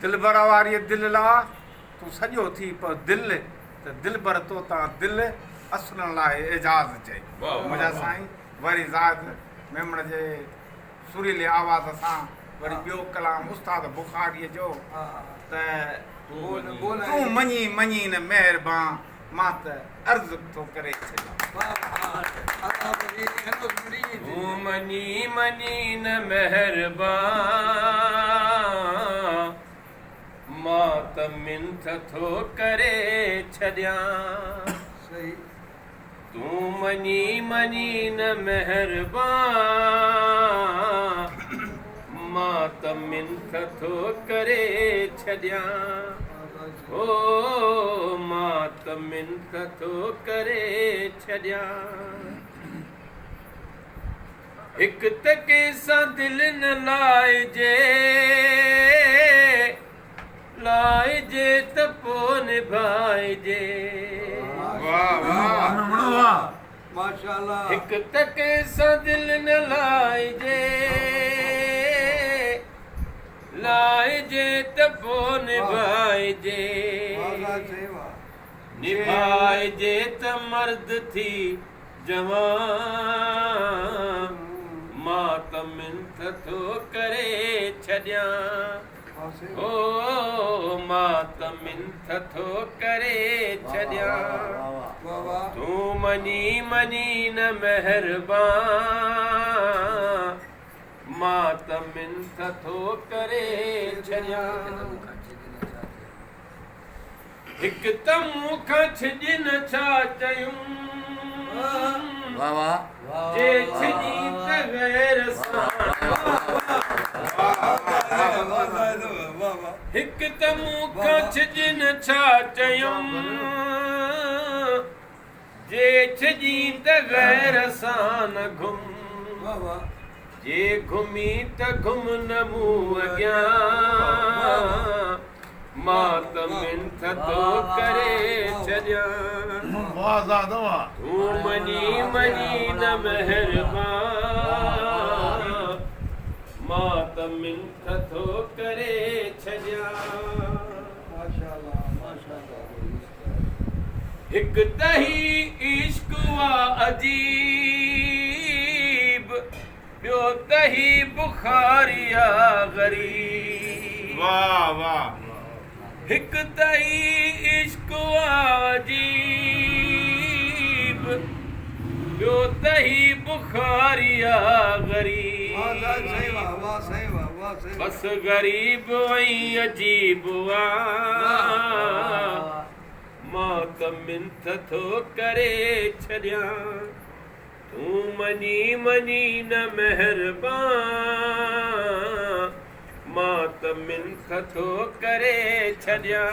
दिलबर वारी दिल ला तू सॼो थी पर दिल त दिलबर तो तां दिल असुरनि लाइ एजाज़ चई मुंहिंजा साईं वरी ज़ाद मेमण जे सुरीले आवाज़ सां वरी ॿियो कलाम उस्ताद बुखारीअ जो त तूं मञी मञी न महिरबान मां त अर्ज़ु थो करे छॾियां तूं मञी मञी न महिरबान मां त मिंथ थो करे छॾियां तूं मञी मञी न महिरबान मां त मिंथ थो करे छॾियां ओ मां त मिंथ थो करे छॾियां हिकु त कंहिंसां दिलि न लाइजे त पोइ निभाइजे हिकु त कंहिंसां दिलि न लाइजे त पोइ निभाइजे निभाइजे त मर्द थी जवान मां त मिंथ थो करे छॾियां ओ मां त मिंथ थो करे छॾियां तूं मञी मञी न महिरबान मां त मिंथ थो करे छॾियां हिकु त मूंखां छॾिन छा चयूं जे छॾी त गैर सां हिकु त मूंखां छॾिन छा चयूं जे छॾी त गैर सां न घुम जे घुमी त घुम न मूं अॻियां मां त मिंथ थो करे छॾियां तूं मञी मञी न महिरबान मां त मिंथ थो करे छॾियां हिकु त ही इश्क वा अजीब ॿियो त ही बुखारिया ग़रीब वाह वाह हिकु त ही इश्क वा अजीब ॿियो त ही बुखारिया ग़रीब बस ग़रीब ऐं अजीब मां त मिंथ थो करे छॾियां तूं मञी मञी न महिरबान मां त मिंथ थो करे छॾियां